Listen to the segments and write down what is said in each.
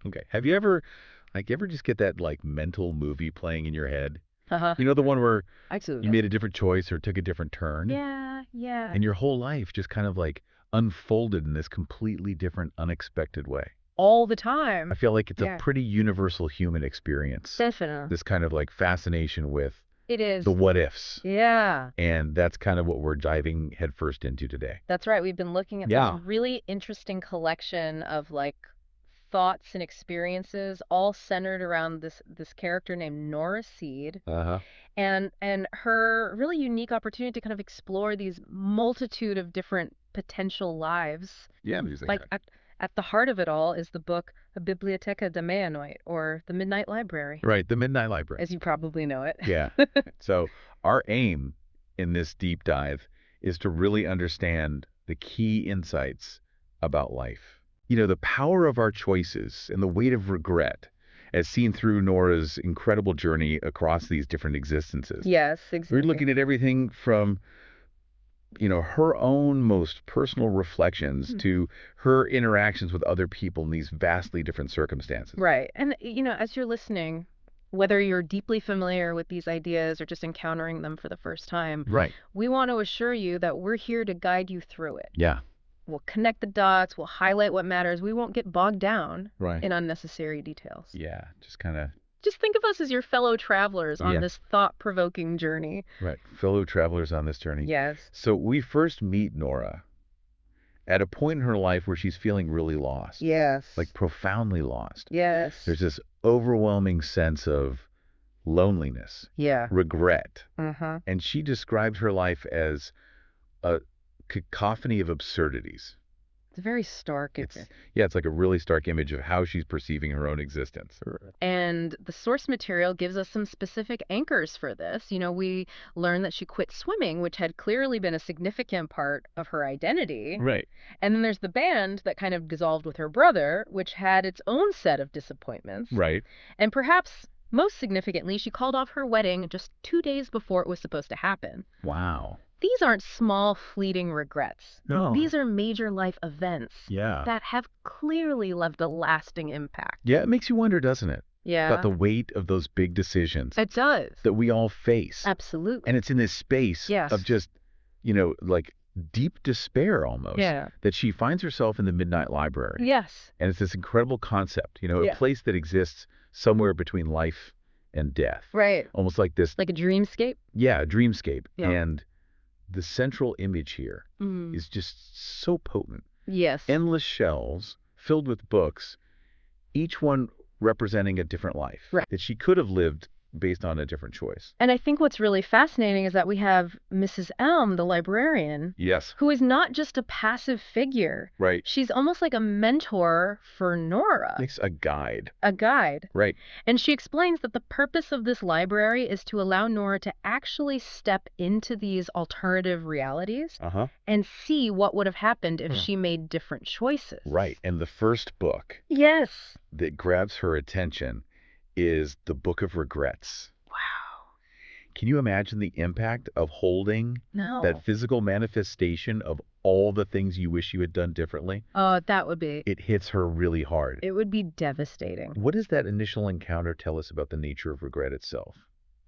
Okay. Have you ever, ever just get that, mental movie playing in your head? Uh-huh. You know, the one where you Absolutely. made a different choice or took a different turn, Yeah, yeah. and your whole life just kind of, unfolded in this completely different, unexpected way. All the I time. feel like it's a Yeah, pretty universal human experience, definitely. this kind of, fascination with It the is. what ifs. Yeah. And that's kind of what we're diving headfirst into today. That's right. We've been looking at this Yeah. really interesting collection of thoughts and experiences all centered around this character named Nora Seed Uh-huh. and her really unique opportunity to kind of explore these multitude of different potential lives. Yeah, music. Like at the heart of it all is the book A Biblioteca de Meia-Noite, or The Midnight Library, Right, the Midnight Library. as you probably know it. Yeah. So our aim in this deep dive is to really understand the key insights about life. You know, the power of our choices and the weight of regret, as seen through Nora's incredible journey across these different existences. Yes, We're exactly. looking at everything from, her own most personal reflections Hmm. to her interactions with other people in these vastly different circumstances. Right. And, as you're listening, whether you're deeply familiar with these ideas or just encountering them for the first time, Right. we want to assure you that we're here to guide you through it. Yeah. We'll connect the dots, we'll highlight what matters. We won't get bogged down Right. in unnecessary details. Yeah. Just kind of. Just think of us as your fellow travelers on Yeah. this thought-provoking journey. Right. Fellow travelers on this journey. Yes. So we first meet Nora at a point in her life where she's feeling really lost. Yes. Like profoundly lost. Yes. There's this overwhelming sense of loneliness, Yeah. regret. Uh-huh. And she described her life as a cacophony of absurdities. It's very stark. It's like a really stark image of how she's perceiving her own existence. And the source material gives us some specific anchors for this. We learn that she quit swimming, which had clearly been a significant part of her identity. Right. And then there's the band that kind of dissolved with her brother, which had its own set of disappointments. Right. And perhaps most significantly, she called off her wedding just 2 days before it was supposed to happen. Wow. These aren't small, fleeting regrets. No. These are major life events Yeah. that have clearly left a lasting impact. Yeah, it makes you wonder, doesn't it? Yeah. About the weight of those big decisions It does. that we all face. Absolutely. And it's in this space Yes. of just, deep despair almost. Yeah. That she finds herself in the Midnight Library. Yes. And it's this incredible concept, a Yeah. place that exists somewhere between life and death. Right. Almost like this, Like a dreamscape? a dreamscape. Yeah. And the central image here is just so potent. Yes. Endless shelves filled with books, each one representing a different life Right. that she could have lived based on a different choice. And I think what's really fascinating is that we have Mrs. Elm, the librarian, Yes. who is not just a passive figure. Right. She's almost like a mentor for Nora, Makes a guide. a guide. Right. And she explains that the purpose of this library is to allow Nora to actually step into these alternative realities Uh-huh. and see what would have happened if she made different choices. Right. And the first book Yes. that grabs her attention is the Book of Regrets. Wow. Can you imagine the impact of holding No. that physical manifestation of all the things you wish you had done differently? Oh, that would be. It hits her really hard. It would be devastating. What does that initial encounter tell us about the nature of regret itself?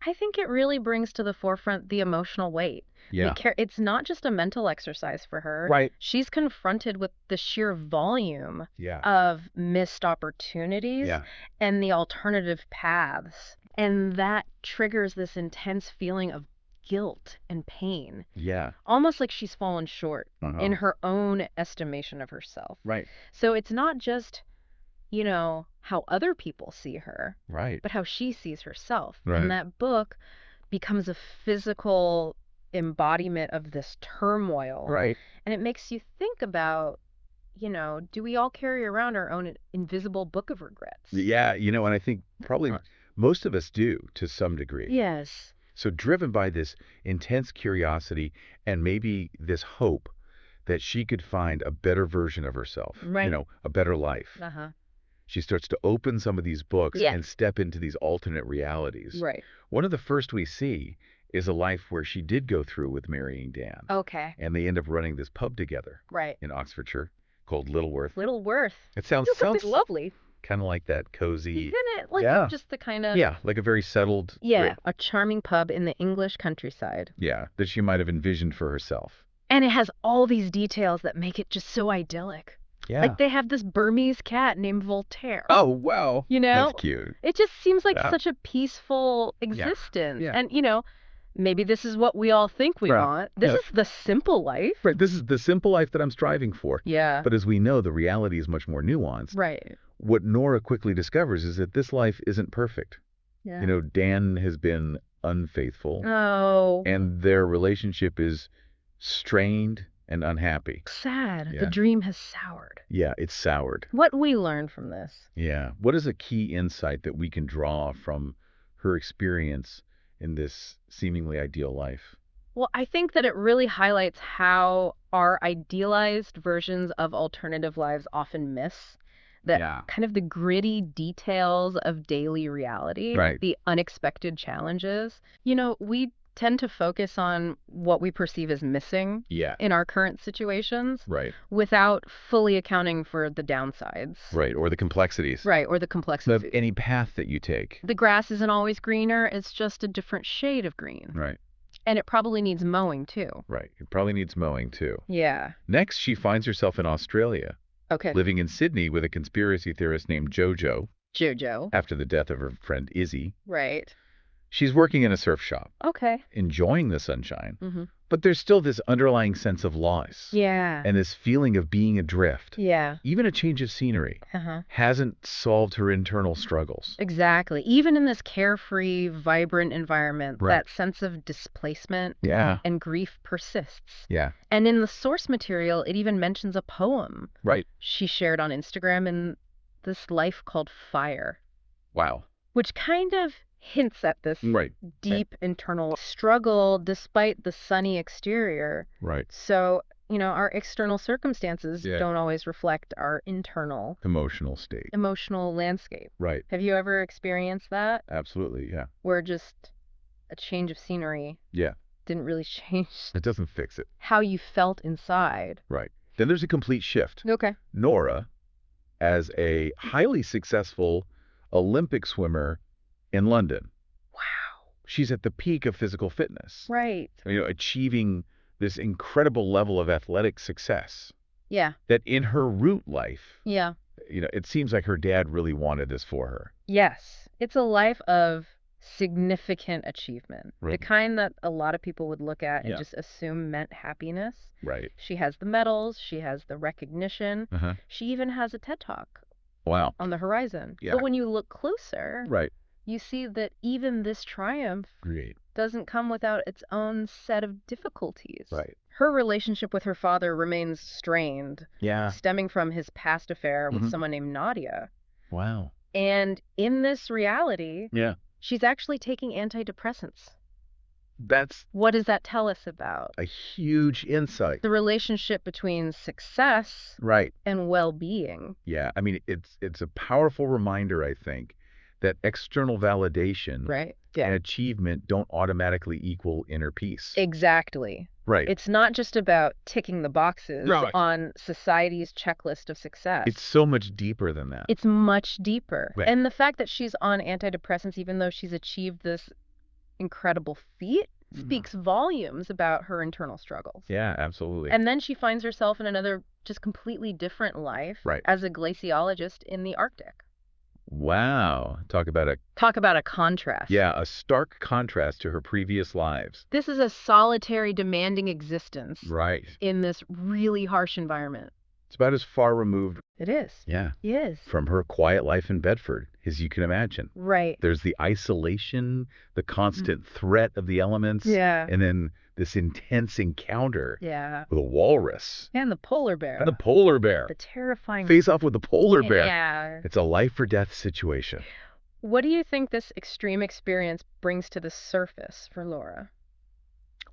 I think it really brings to the forefront the emotional weight. Yeah. It's not just a mental exercise for her. Right. She's confronted with the sheer volume Yeah. of missed opportunities Yeah. and the alternative paths. And that triggers this intense feeling of guilt and pain, Yeah. almost like she's fallen short Uh-huh. in her own estimation of herself. Right. So it's not just, how other people see her, Right. but how she sees herself. Right. And that book becomes a physical embodiment of this turmoil. Right. And it makes you think about, do we all carry around our own invisible book of regrets? Yeah, and I think probably most of us do to some degree. Yes. So driven by this intense curiosity and maybe this hope that she could find a better version of herself, Right. A better life. Uh-huh. She starts to open some of these books Yes. and step into these alternate realities. Right. One of the first we see is a life where she did go through with marrying Dan. Okay. And they end up running this pub together Right. in Oxfordshire called Littleworth. Littleworth. It sounds Lovely. Kind of like that cozy. Isn't it like Yeah. just the kind of... Yeah, like a very settled. Yeah, a charming pub in the English countryside. Yeah, that she might have envisioned for herself. And it has all these details that make it just so idyllic. Yeah. Like they have this Burmese cat named Voltaire. Oh, wow. You know? That's cute. It just seems like Yeah. such a peaceful existence. Yeah. And, maybe this is what we all think we Right. want. This Yeah. is the simple life. Right, this is the simple life that I'm striving for. Yeah. But as we know, the reality is much more nuanced. Right. What Nora quickly discovers is that this life isn't perfect. Yeah. Dan has been unfaithful, Oh. and their relationship is strained and unhappy. Sad. Yeah. The dream has soured. Yeah, it's soured. What we learn from this? Yeah. What is a key insight that we can draw from her experience in this seemingly ideal life? Well, I think that it really highlights how our idealized versions of alternative lives often miss that Yeah. kind of the gritty details of daily reality, Right. the unexpected challenges. We tend to focus on what we perceive as missing Yeah. in our current situations Right. without fully accounting for the downsides. Right. Or the complexities Right, or the of complexity. any path that you take. The grass isn't always greener, it's just a different shade of green. Right. And it probably needs mowing too. Right. It probably needs mowing too. Yeah. Next, she finds herself in Australia, Okay. living in Sydney with a conspiracy theorist named Jojo Jojo. after the death of her friend Izzy. Right. She's working in a surf shop, Okay. enjoying the sunshine, Mm-hmm. but there's still this underlying sense of loss Yeah. and this feeling of being adrift. Yeah. Even a change of scenery Uh-huh. hasn't solved her internal struggles. Exactly. Even in this carefree, vibrant environment, Right. that sense of displacement Yeah. and grief persists. Yeah. And in the source material, it even mentions a poem Right. she shared on Instagram in this life called Fire, Wow. which kind of hints at this Right. deep internal struggle despite the sunny exterior. Right. So, our external circumstances Yeah. don't always reflect our internal Emotional state. emotional landscape. Right. Have you ever experienced that? Absolutely. Yeah. Where just a change of scenery Yeah. didn't really change It doesn't fix it. how you felt inside? Right. Then there's a complete shift. Okay. Nora, as a highly successful Olympic swimmer in London, Wow. she's at the peak of physical fitness. Right. Achieving this incredible level of athletic success Yeah. that in her root life, Yeah. it seems like her dad really wanted this for her. Yes. It's a life of significant achievement. The Right. kind that a lot of people would look at and Yeah. just assume meant happiness. Right. She has the medals, she has the recognition, Uh-huh. she even has a TED Talk Wow. on the horizon. Yeah. But when you look closer, Right. you see that even this triumph Great. doesn't come without its own set of difficulties. Right. Her relationship with her father remains strained, Yeah. stemming from his past affair with Mhm. someone named Nadia. Wow. And in this reality, Yeah. she's actually taking antidepressants. That's What does that tell us about a huge insight. the relationship between success Right. and well-being? Yeah. I mean, it's a powerful reminder, I think, that external validation Right? and achievement don't automatically equal inner peace. Exactly. Right. It's not just about ticking the boxes Right. on society's checklist of success. It's so much deeper than that. It's much deeper. Right. And the fact that she's on antidepressants, even though she's achieved this incredible feat, speaks volumes about her internal struggles. Yeah, absolutely. And then she finds herself in another just completely different life Right. as a glaciologist in the Arctic. Wow. Talk about Talk about a contrast. a stark contrast to her previous lives. This is a solitary, demanding existence Right. in this really harsh environment. It's about as far removed, It is. Yes. from her quiet life in Bedford as you can imagine. Right. There's the isolation, the constant threat of the elements, Yeah. and then this intense encounter Yeah. with a walrus And the polar bear. and the polar bear. The terrifying. Face off with the polar bear. Yeah. It's a life or death situation. What do you think this extreme experience brings to the surface for Laura?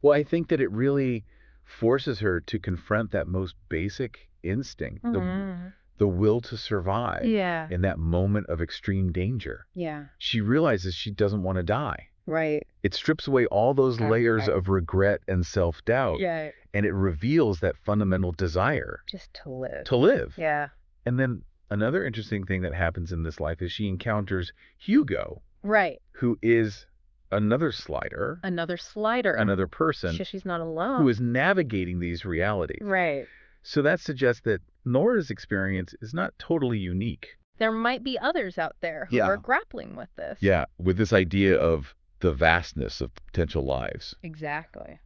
Well, I think that it really forces her to confront that most basic instinct, the will to survive Yeah. in that moment of extreme danger. Yeah. She realizes she doesn't want to die. Right. It strips away all those layers of regret and self-doubt, Yeah. and it reveals that fundamental desire Just to live. to live. Yeah. And then Another interesting thing that happens in this life is she encounters Hugo, Right. who is another slider, Another slider. another person She's not alone. who is navigating these realities. Right. So that suggests that Nora's experience is not totally unique. There might be others out there who Yeah. are grappling with this. Yeah, with this idea of the vastness of potential lives. Exactly.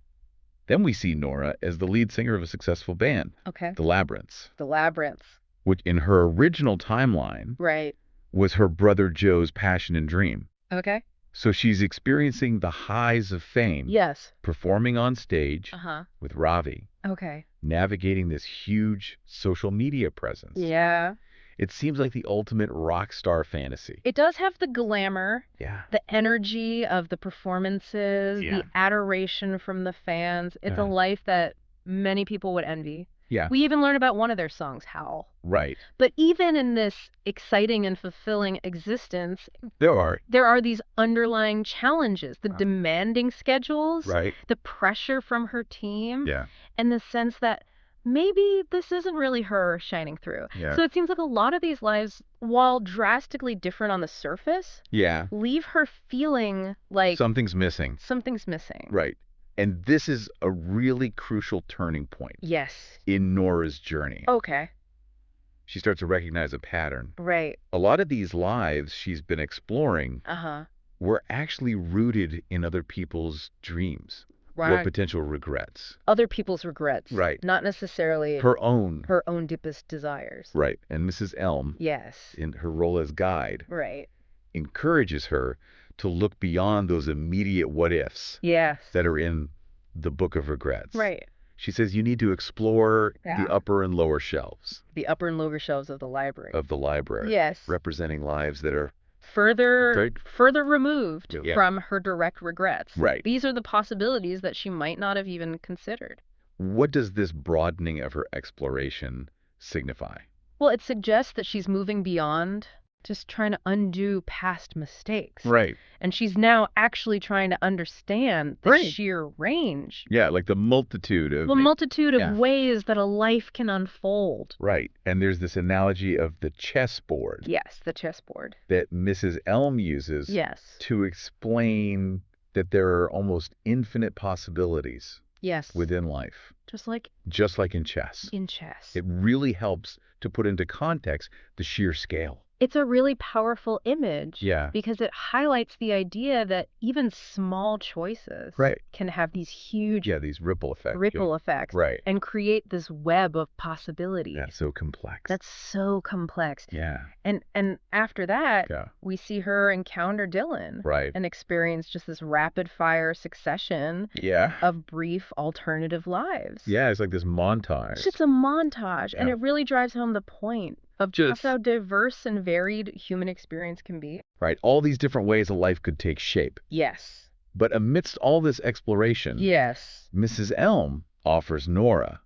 Then we see Nora as the lead singer of a successful band, Okay. the Labyrinths, The labyrinth. which in her original timeline Right. was her brother Joe's passion and dream. Okay. So she's experiencing the highs of fame, Yes. performing on stage Uh-huh. with Ravi, Okay. navigating this huge social media presence. Yeah. It seems like the ultimate rock star fantasy. It does have the glamour, Yeah. the energy of the performances, Yeah. the adoration from the fans. It's a Uh-huh. life that many people would envy. Yeah. We even learn about one of their songs, Howl. Right. But even in this exciting and fulfilling existence, There are. there are these underlying challenges, the demanding schedules, Right. the pressure from her team, Yeah. and the sense that maybe this isn't really her shining through. Yeah. So it seems like a lot of these lives, while drastically different on the surface, Yeah. leave her feeling like Something's missing. something's missing. Right. And this is a really crucial turning point Yes. in Nora's journey. Okay. She starts to recognize a pattern. Right. A lot of these lives she's been exploring Uh-huh. were actually rooted in other people's dreams or Right. potential regrets. Other people's regrets. Right. Not necessarily Her own. her own deepest desires. Right. And Mrs. Elm, Yes. in her role as guide, Right. encourages her to look beyond those immediate what ifs Yes. that are in the Book of Regrets. Right. She says you need to explore Yeah. the upper and lower shelves The upper and lower shelves of the library. of the library, Yes. representing lives that are Further removed Yeah. from her direct regrets. Right. These are the possibilities that she might not have even considered. What does this broadening of her exploration signify? Well, it suggests that she's moving beyond just trying to undo past mistakes. Right. And she's now actually trying to understand the Right. sheer range, Yeah, like the multitude of... the multitude of Yeah. ways that a life can unfold. Right. And there's this analogy of the chessboard Yes, the chessboard. that Mrs. Elm uses Yes. to explain that there are almost infinite possibilities Yes. within life, Just like just like in chess. in chess. It really helps to put into context the sheer scale. It's a really powerful image. Yeah. Because it highlights the idea that even small choices Right. can have these huge Yeah, these ripple effects. ripple effects Right. and create this web of possibilities. That's so complex. That's so complex. Yeah. And after that, Yeah. we see her encounter Dylan Right. and experience just this rapid fire succession Yeah. of brief alternative lives. Yeah, it's like this montage. It's just a montage, and Yeah. it really drives home the point of just how diverse and varied human experience can be. Right. All these different ways a life could take shape. Yes. But amidst all this exploration, Yes. Mrs. Elm offers Nora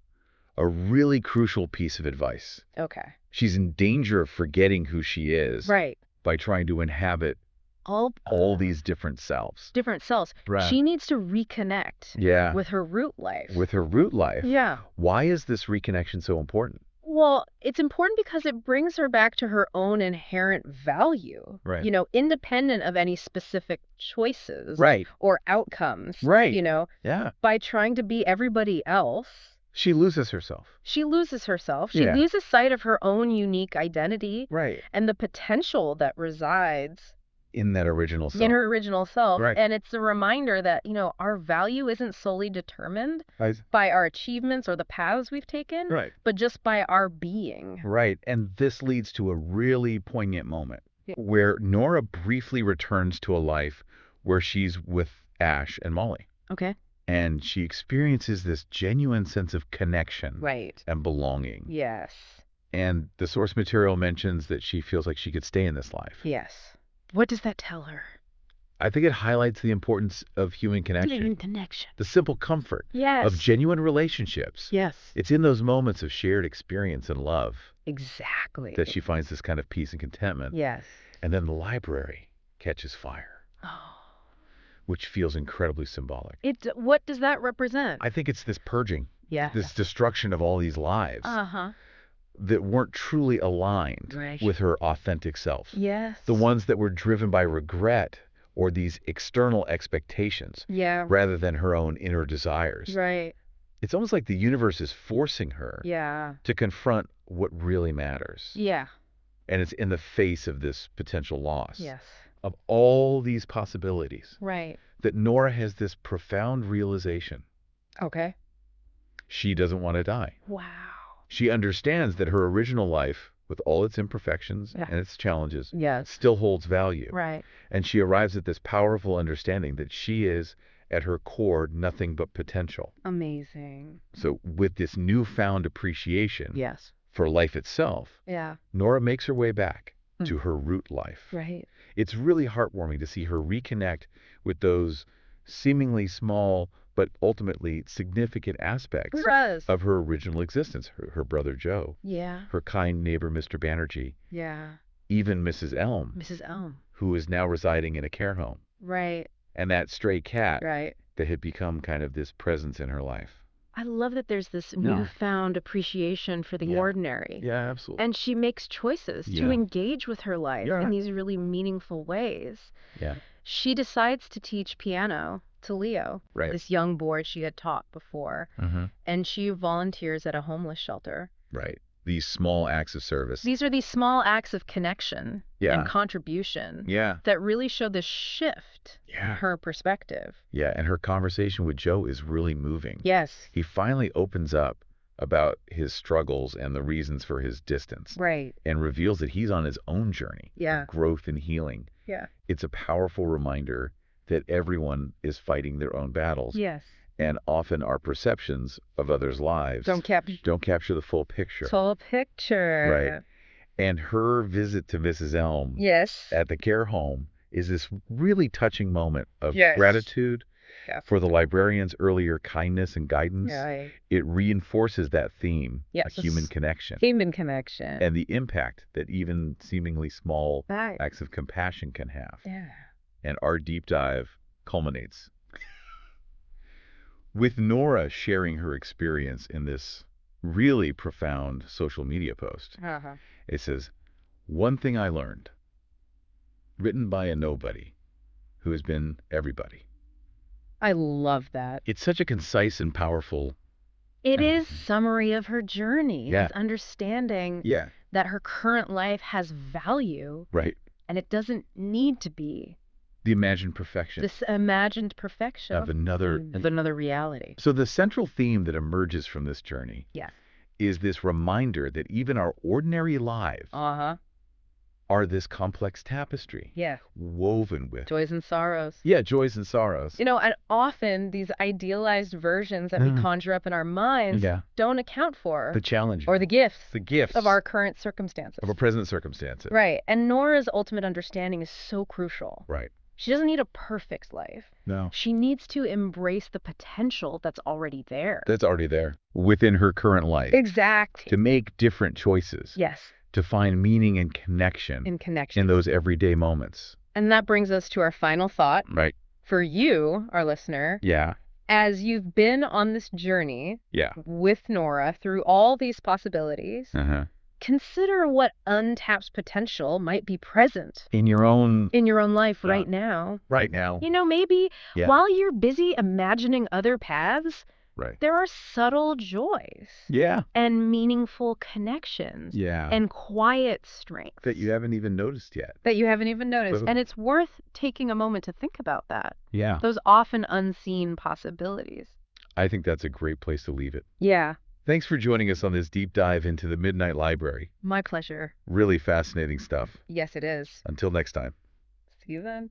a really crucial piece of advice. Okay. She's in danger of forgetting who she is Right. by trying to inhabit all these different selves. different selves. Right. She needs to reconnect Yeah. with her root life. With her root life. Yeah. Why is this reconnection so important? Well, it's important because it brings her back to her own inherent value. Right. You know, independent of any specific choices Right. or outcomes. Right. You know, Yeah. by trying to be everybody else, She loses herself. she loses herself. She Yeah. loses sight of her own unique identity Right. and the potential that resides In that original self. in her original self. Right. And it's a reminder that, you know, our value isn't solely determined I- by our achievements or the paths we've taken, Right. but just by our being. Right. And this leads to a really poignant moment Yeah. where Nora briefly returns to a life where she's with Ash and Molly. Okay. And she experiences this genuine sense of connection Right. and belonging. Yes. And the source material mentions that she feels like she could stay in this life. Yes. What does that tell her? I think it highlights the importance of human connection, Connection. the simple comfort Yes. of genuine relationships. Yes. It's in those moments of shared experience and love Exactly. that she finds this kind of peace and contentment. Yes. And then the library catches fire, Oh. which feels incredibly symbolic. What does that represent? I think it's this purging, Yeah. this destruction of all these lives. Uh-huh. that weren't truly aligned Right. with her authentic self. Yes. The ones that were driven by regret or these external expectations Yeah. rather than her own inner desires. Right. It's almost like the universe is forcing her Yeah. to confront what really matters. Yeah. And it's in the face of this potential loss. Yes. Of all these possibilities, Right. that Nora has this profound realization. Okay. She doesn't want to die. Wow. She understands that her original life, with all its imperfections Yeah. and its challenges, Yes. still holds value. Right. And she arrives at this powerful understanding that she is, at her core, nothing but potential. Amazing. So with this newfound appreciation Yes. for life itself, Yeah. Nora makes her way back to her root life. Right. It's really heartwarming to see her reconnect with those seemingly small but ultimately significant aspects Does. of her original existence. Her brother Joe, Yeah. her kind neighbor Mr. Banerjee, Yeah. even Mrs. Elm, Mrs. Elm. who is now residing in a care home, Right. and that stray cat Right. that had become kind of this presence in her life. I love that there's this Yeah. newfound appreciation for the Yeah. ordinary. Yeah, absolutely. And she makes choices to Yeah. engage with her life Yeah. in these really meaningful ways. Yeah. She decides to teach piano to Leo, Right. this young boy she had taught before, Mm-hmm. and she volunteers at a homeless shelter. Right. These small acts of service. These are these small acts of connection Yeah. and contribution Yeah. that really show the shift in Yeah. her perspective. Yeah. And her conversation with Joe is really moving. Yes. He finally opens up about his struggles and the reasons for his distance, Right. and reveals that he's on his own journey Yeah. of growth and healing. Yeah. It's a powerful reminder that everyone is fighting their own battles, Yes. and often our perceptions of others' lives Don't capture the full picture. full picture. Right. And her visit to Mrs. Elm Yes. at the care home is this really touching moment of Yes. gratitude Yeah. for the librarian's earlier kindness and guidance. Right. It reinforces that theme, Yes. a human connection, Human connection. and the impact that even seemingly small Right. acts of compassion can have. Yeah. And our deep dive culminates with Nora sharing her experience in this really profound social media post. Uh-huh. It says, "One thing I learned," written by a nobody who has been everybody. I love that. It's such a concise and powerful. It is summary of her journey. Yeah. It's understanding Yeah. that her current life has value Right. and it doesn't need to be The imagined perfection this imagined perfection of another. of another reality. So the central theme that emerges from this journey Yeah. is this reminder that even our ordinary lives Uh-huh. are this complex tapestry Yeah. woven with, Joys and sorrows. yeah, joys and sorrows. You know, and often these idealized versions that we conjure up in our minds Yeah. don't account for The challenge, or the gifts the gifts of our current circumstances. of our present circumstances. Right. And Nora's ultimate understanding is so crucial. Right. She doesn't need a perfect life. No. She needs to embrace the potential that's already there. That's already there within her current life. Exactly. To make different choices. Yes. To find meaning and connection In connection. in those everyday moments. And that brings us to our final thought. Right. For you, our listener, Yeah. as you've been on this journey Yeah. with Nora through all these possibilities, Uh-huh. consider what untapped potential might be present In your own in your own life right now. right now. You know, maybe Yeah. while you're busy imagining other paths, Right. there are subtle joys Yeah. and meaningful connections Yeah. and quiet strengths that you haven't even noticed yet. that you haven't even noticed. Well- And it's worth taking a moment to think about that. Yeah. Those often unseen possibilities. I think that's a great place to leave it. Yeah, Thanks for joining us on this deep dive into the Midnight Library. my pleasure. Really fascinating stuff. Yes, it is. Until next time. See you then.